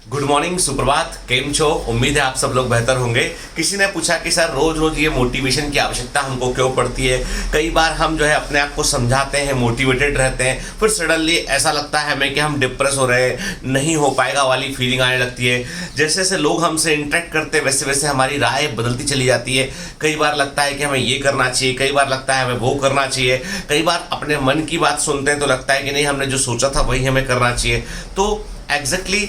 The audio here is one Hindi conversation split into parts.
गुड मॉर्निंग, सुप्रभात, केम छो। उम्मीद है आप सब लोग बेहतर होंगे। किसी ने पूछा कि सर रोज रोज ये मोटिवेशन की आवश्यकता हमको क्यों पड़ती है। कई बार हम जो है अपने आप को समझाते हैं, मोटिवेटेड रहते हैं, फिर सडनली ऐसा लगता है हमें कि हम डिप्रेस हो रहे हैं, नहीं हो पाएगा वाली फीलिंग आने लगती है। जैसे जैसे लोग हमसे इंटरेक्ट करते हैं वैसे वैसे हमारी राय बदलती चली जाती है। कई बार लगता है कि हमें ये करना चाहिए, कई बार लगता है हमें वो करना चाहिए, कई बार अपने मन की बात सुनते हैं तो लगता है कि नहीं, हमने जो सोचा था वही हमें करना चाहिए। तो एग्जैक्टली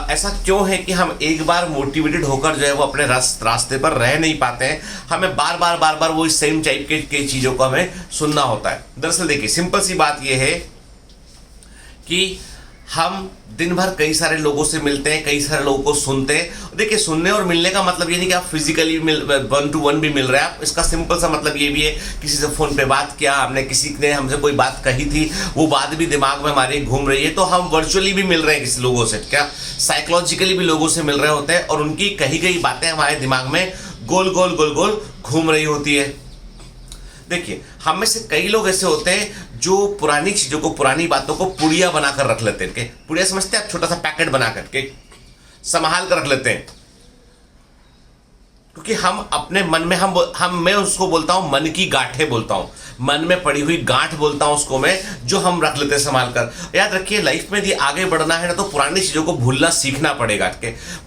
ऐसा क्यों है कि हम एक बार मोटिवेटेड होकर जो है वो अपने रास्ते पर रह नहीं पाते हैं। हमें बार बार वो सेम टाइप के चीज़ों को हमें सुनना होता है। दरअसल देखिए, सिंपल सी बात ये है कि हम दिन भर कई सारे लोगों से मिलते हैं, कई सारे लोगों को सुनते हैं। देखिए, सुनने और मिलने का मतलब ये नहीं कि आप फिजिकली 1-to-1 भी मिल रहे हैं। आप इसका सिंपल सा मतलब ये भी है, किसी से फोन पे बात किया हमने, किसी ने हमसे कोई बात कही थी, वो बात भी दिमाग में हमारे घूम रही है, तो हम वर्चुअली भी मिल रहे हैं किसी लोगों से, क्या साइकोलॉजिकली भी लोगों से मिल रहे होते हैं और उनकी कही गई बातें हमारे दिमाग में गोल गोल घूम रही होती है। देखिए, हम में से कई लोग ऐसे होते हैं जो पुरानी चीजों को, पुरानी बातों को पुड़िया बनाकर रख लेते हैं। पुड़िया समझते हैं आप? छोटा सा पैकेट बना करके संभाल कर रख लेते हैं, क्योंकि हम अपने मन में मैं उसको बोलता हूं मन की गांठें बोलता हूं, मन में पड़ी हुई गांठ बोलता हूं उसको मैं, जो हम रख लेते हैं संभाल कर। याद रखिए, लाइफ में यदि आगे बढ़ना है ना तो पुरानी चीजों को भूलना सीखना पड़ेगा।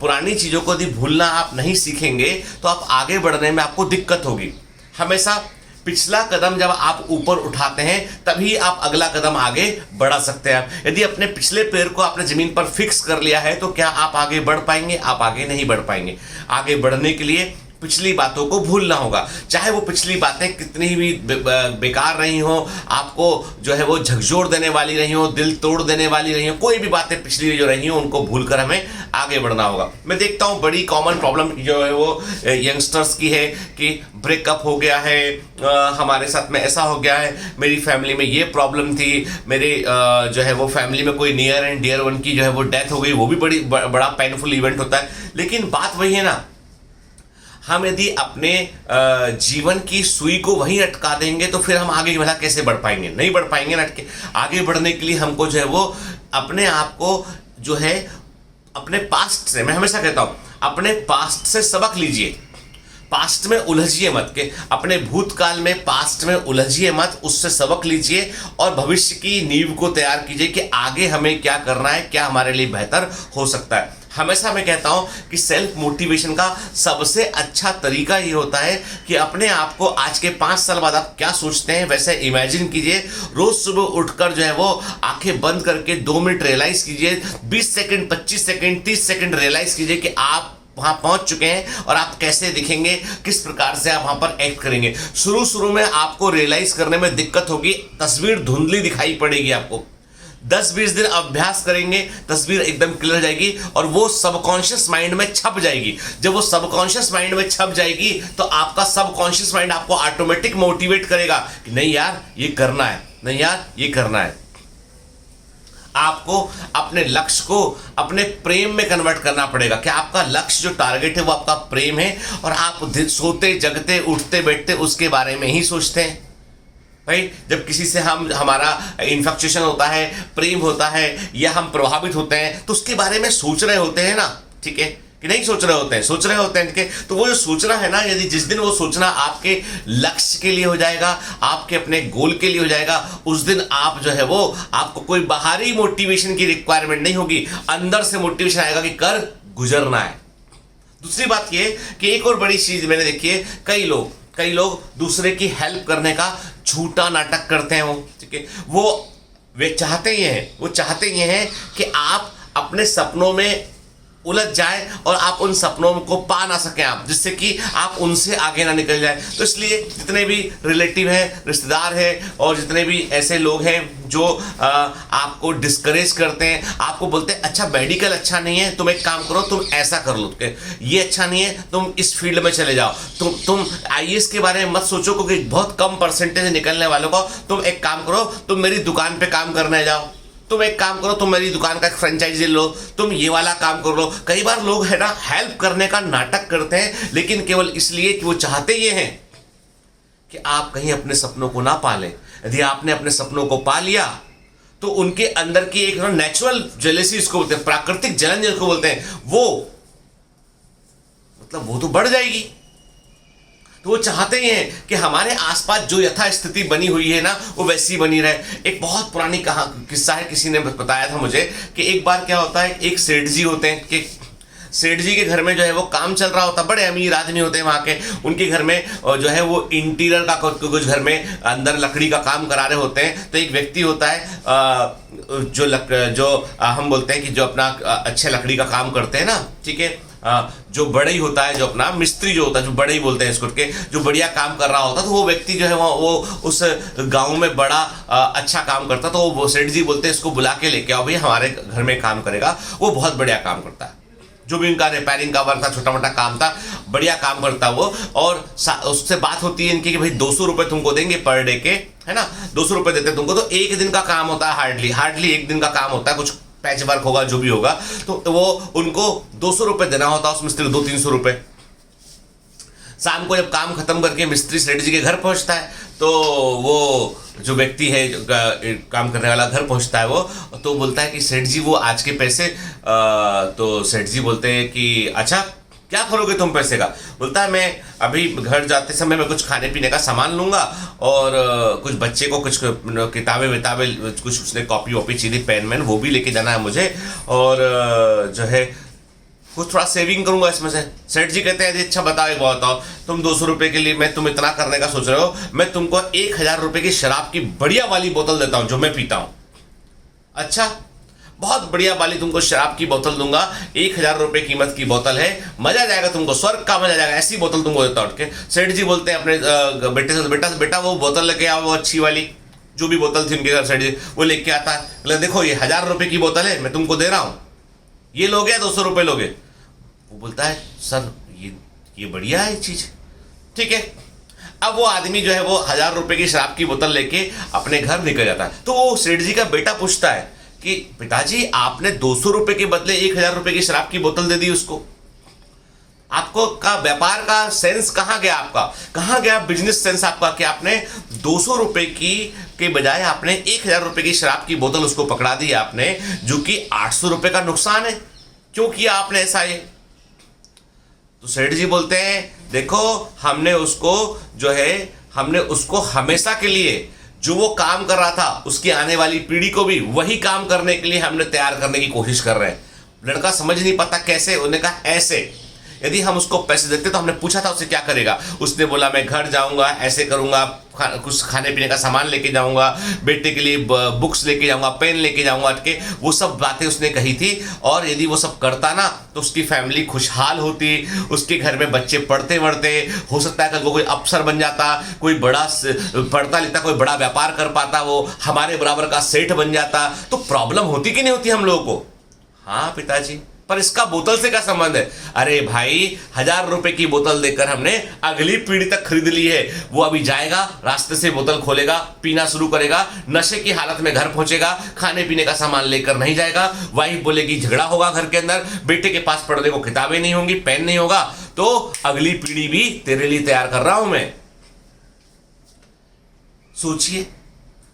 पुरानी चीजों को यदि भूलना आप नहीं सीखेंगे तो आप आगे बढ़ने में आपको दिक्कत होगी। हमेशा पिछला कदम जब आप ऊपर उठाते हैं तभी आप अगला कदम आगे बढ़ा सकते हैं। यदि अपने पिछले पैर को आपने जमीन पर फिक्स कर लिया है तो क्या आप आगे बढ़ पाएंगे? आप आगे नहीं बढ़ पाएंगे। आगे बढ़ने के लिए पिछली बातों को भूलना होगा, चाहे वो पिछली बातें कितनी भी बेकार रही हो, आपको जो है वो झकझोर देने वाली रही हो, दिल तोड़ देने वाली रही हो, कोई भी बातें पिछली जो रही हो उनको भूलकर हमें आगे बढ़ना होगा। मैं देखता हूँ बड़ी कॉमन प्रॉब्लम जो है वो यंगस्टर्स की है कि ब्रेकअप हो गया है, हमारे साथ में ऐसा हो गया है, मेरी फैमिली में ये प्रॉब्लम थी, मेरे जो है वो फैमिली में कोई नियर एंड डियर वन की जो है वो डेथ हो गई, वो भी बड़ा पेनफुल इवेंट होता है। लेकिन बात वही है ना, हम यदि अपने जीवन की सुई को वहीं अटका देंगे तो फिर हम आगे भला कैसे बढ़ पाएंगे? नहीं बढ़ पाएंगे ना। अटके आगे बढ़ने के लिए हमको जो है वो अपने आप को जो है अपने पास्ट से, मैं हमेशा कहता हूं, अपने पास्ट से सबक लीजिए। पास्ट में उलझिए मत, के अपने भूतकाल में, पास्ट में उलझिए मत, उससे सबक लीजिए और भविष्य की नींव को तैयार कीजिए कि आगे हमें क्या करना है, क्या हमारे लिए बेहतर हो सकता है। हमेशा मैं कहता हूं कि सेल्फ मोटिवेशन का सबसे अच्छा तरीका ये होता है कि अपने आप को आज के 5 साल बाद आप क्या सोचते हैं वैसे इमेजिन कीजिए। रोज सुबह उठकर जो है वो आंखें बंद करके 2 मिनट रियलाइज कीजिए, 20 सेकंड, 25 सेकंड, 30 सेकंड रियलाइज कीजिए कि आप वहां पहुंच चुके हैं और आप कैसे दिखेंगे, किस प्रकार से आप वहां पर एक्ट करेंगे। शुरू में आपको रियलाइज करने में दिक्कत होगी, तस्वीर धुंधली दिखाई पड़ेगी आपको। 10-20 दिन अभ्यास करेंगे, तस्वीर एकदम क्लियर जाएगी और वो सबकॉन्शियस माइंड में छप जाएगी। जब वो सबकॉन्शियस माइंड में छप जाएगी तो आपका सबकॉन्शियस माइंड आपको ऑटोमेटिक मोटिवेट करेगा कि नहीं यार ये करना है, नहीं यार ये करना है। आपको अपने लक्ष्य को अपने प्रेम में कन्वर्ट करना पड़ेगा। क्या आपका लक्ष्य जो टारगेट है वो आपका प्रेम है और आप सोते जगते उठते बैठते उसके बारे में ही सोचते हैं? भाई, जब किसी से हमारा इन्फेक्चुएशन होता है, प्रेम होता है या हम प्रभावित होते हैं तो उसके बारे में सोच रहे होते हैं ना, ठीक है कि नहीं? सोच रहे होते हैं, सोच रहे होते हैं, ठीक है। तो वो जो सोचना है ना, यदि जिस दिन वो सोचना आपके लक्ष्य के लिए हो जाएगा, आपके अपने गोल के लिए हो जाएगा, उस दिन आप जो है वो, आपको कोई बाहरी मोटिवेशन की रिक्वायरमेंट नहीं होगी, अंदर से मोटिवेशन आएगा कि कर गुजरना है। दूसरी बात ये कि एक और बड़ी चीज मैंने देखी है, कई लोग दूसरे की हेल्प करने का झूठा नाटक करते हैं। वो ठीक है, वे चाहते ये हैं कि आप अपने सपनों में उलझ जाए और आप उन सपनों को पा ना सकें आप, जिससे कि आप उनसे आगे ना निकल जाए। तो इसलिए जितने भी रिलेटिव हैं, रिश्तेदार हैं और जितने भी ऐसे लोग हैं जो आपको डिस्करेज करते हैं, आपको बोलते हैं अच्छा मेडिकल अच्छा नहीं है, तुम एक काम करो, तुम ऐसा कर लो, ये अच्छा नहीं है, तुम इस फील्ड में चले जाओ, तुम आईएएस के बारे में मत सोचो क्योंकि बहुत कम परसेंटेज निकलने वालों को, तुम एक काम करो, तुम मेरी दुकान पे काम करने जाओ, तुम एक काम करो, तुम मेरी दुकान का एक फ्रेंचाइजी लो, तुम ये वाला काम कर लो। कई बार लोग है ना हेल्प करने का नाटक करते हैं, लेकिन केवल इसलिए कि वो चाहते ये हैं कि आप कहीं अपने सपनों को ना पालें। यदि आपने अपने सपनों को पा लिया तो उनके अंदर की एक नेचुरल जेलेसी इसको बोलते हैं, प्राकृतिक जलन जिसको बोलते हैं, वो मतलब वो तो बढ़ जाएगी। तो वो चाहते ही हैं कि हमारे आसपास जो यथास्थिति बनी हुई है ना वो वैसी बनी रहे। एक बहुत पुरानी किस्सा है, किसी ने बताया था मुझे कि एक बार क्या होता है, एक सेठ जी होते हैं कि सेठ जी के घर में जो है वो काम चल रहा होता, बड़े अमीर आदमी होते हैं वहाँ के, उनके घर में जो है वो इंटीरियर का कुछ घर में अंदर लकड़ी का काम करा रहे होते हैं। तो एक व्यक्ति होता है जो हम बोलते हैं कि जो अपना अच्छे लकड़ी का काम करते हैं ना, ठीक है, जो बड़े ही होता है, जो अपना मिस्त्री जो होता है, जो बड़े ही बोलते हैं इसको के, जो बढ़िया काम कर रहा होता है, तो वो व्यक्ति जो है वो उस गांव में बड़ा अच्छा काम करता, तो वो सेठ जी बोलते हैं इसको बुला के लेके आओ, भाई हमारे घर में काम करेगा, वो बहुत बढ़िया काम करता है। जो भी उनका रिपेयरिंग का वर्क था, छोटा मोटा काम था, बढ़िया काम करता वो। और उससे बात होती है इनकी कि भाई 200 रुपये तुमको देंगे पर डे के, है ना, 200 रुपये देते तुमको, तो एक दिन का काम होता है, हार्डली एक दिन का काम होता है, कुछ पैच वर्क होगा जो भी होगा, तो वो उनको 200 रुपये देना होता है उस मिस्त्री को, 200-300 रुपये। शाम को जब काम खत्म करके मिस्त्री सेठ जी के घर पहुंचता है, तो वो जो व्यक्ति है काम करने वाला घर पहुंचता है वो, तो बोलता है कि सेठ जी वो आज के पैसे, तो सेठ जी बोलते हैं कि अच्छा क्या करोगे तुम पैसे का? बोलता है मैं अभी घर जाते समय मैं कुछ खाने पीने का सामान लूंगा और कुछ बच्चे को कुछ किताबें विताबें, कुछ उसने कॉपी वॉपी चीज़ें, पेन मैन वो भी लेके जाना है मुझे, और जो है कुछ थोड़ा सेविंग करूंगा इसमें से। सेठ जी कहते हैं अच्छा बताओ, एक बात बताओ, तुम 200 रुपये के लिए मैं तुम इतना करने का सोच रहे हो, मैं तुमको 1000 रुपये की शराब की बढ़िया वाली बोतल देता हूं जो मैं पीता हूं। अच्छा, बहुत बढ़िया वाली तुमको शराब की बोतल दूंगा, 1000 रुपये कीमत की बोतल है, मजा जाएगा तुमको, स्वर्ग का मजा जाएगा, ऐसी बोतल तुमको देता हूं। सेठ जी बोलते हैं अपने बेटे से, बेटा वो बोतल लेके आओ, वो अच्छी वाली जो भी बोतल थी उनके घर, सेठ जी वो लेके आता है, बोले देखो ये 1000 रुपये की बोतल है, मैं तुमको दे रहा हूँ, ये लोगे 200 रुपये लोगे? वो बोलता है सर ये बढ़िया है चीज, ठीक है। अब वो आदमी जो है वो 1000 रुपये की शराब की बोतल लेके अपने घर निकल जाता है। तो वो सेठ जी का बेटा पूछता है कि पिताजी आपने 200 रुपये के बदले 1000 रुपये की शराब की बोतल दे दी उसको, आपको का व्यापार का सेंस कहाँ गया, आपका कहाँ गया बिजनेस सेंस आपका, कि आपने 200 रुपये की के बजाय आपने 1000 रुपये की शराब की बोतल उसको पकड़ा दी आपने, जो कि 800 रुपये का नुकसान है, क्यों किया आपने ऐसा? ये तो सेठ जी बोलते हैं देखो हमने उसको हमेशा के लिए जो वो काम कर रहा था उसकी आने वाली पीढ़ी को भी वही काम करने के लिए हमने तैयार करने की कोशिश कर रहे हैं। लड़का समझ नहीं पाता कैसे, उन्होंने कहा ऐसे, यदि हम उसको पैसे देते तो हमने पूछा था उसे क्या करेगा, उसने बोला मैं घर जाऊंगा, ऐसे करूंगा, कुछ खाने पीने का सामान लेके जाऊंगा, बेटे के लिए बुक्स लेके जाऊंगा, पेन लेके जाऊंगा, अटके वो सब बातें उसने कही थी। और यदि वो सब करता ना तो उसकी फैमिली खुशहाल होती, उसके घर में बच्चे पढ़ते बढ़ते, हो सकता है कि वो कोई अफसर बन जाता, कोई बड़ा पढ़ता लिखता, कोई बड़ा व्यापार कर पाता, वो हमारे बराबर का सेठ बन जाता। तो प्रॉब्लम होती कि नहीं होती हम लोगों को? हाँ पिताजी, पर इसका बोतल से क्या संबंध है? अरे भाई 1000 रुपए की बोतल देकर हमने अगली पीढ़ी तक खरीद ली है, वो अभी जाएगा रास्ते से बोतल खोलेगा, पीना शुरू करेगा, नशे की हालत में घर पहुंचेगा, खाने पीने का सामान लेकर नहीं जाएगा, वाइफ बोलेगी झगड़ा होगा घर के अंदर, बेटे के पास पढ़ने को किताबें नहीं होंगी, पेन नहीं होगा, तो अगली पीढ़ी भी तेरे लिए तैयार कर रहा हूं मैं। सोचिए,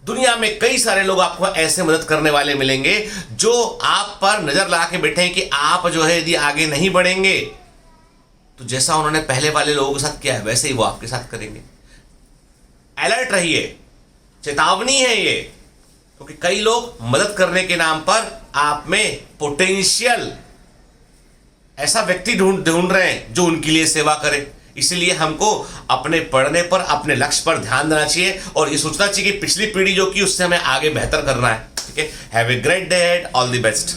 दुनिया में कई सारे लोग आपको ऐसे मदद करने वाले मिलेंगे जो आप पर नजर लगा के बैठे हैं कि आप जो है यदि आगे नहीं बढ़ेंगे तो जैसा उन्होंने पहले वाले लोगों के साथ किया है वैसे ही वो आपके साथ करेंगे। अलर्ट रहिए, चेतावनी है ये, क्योंकि कई लोग मदद करने के नाम पर आप में पोटेंशियल ऐसा व्यक्ति ढूंढ रहे हैं जो उनके लिए सेवा करे। इसलिए हमको अपने पढ़ने पर, अपने लक्ष्य पर ध्यान देना चाहिए और ये सोचना चाहिए कि पिछली पीढ़ी जो की उससे हमें आगे बेहतर करना है। ठीक है, have a great day, all the best.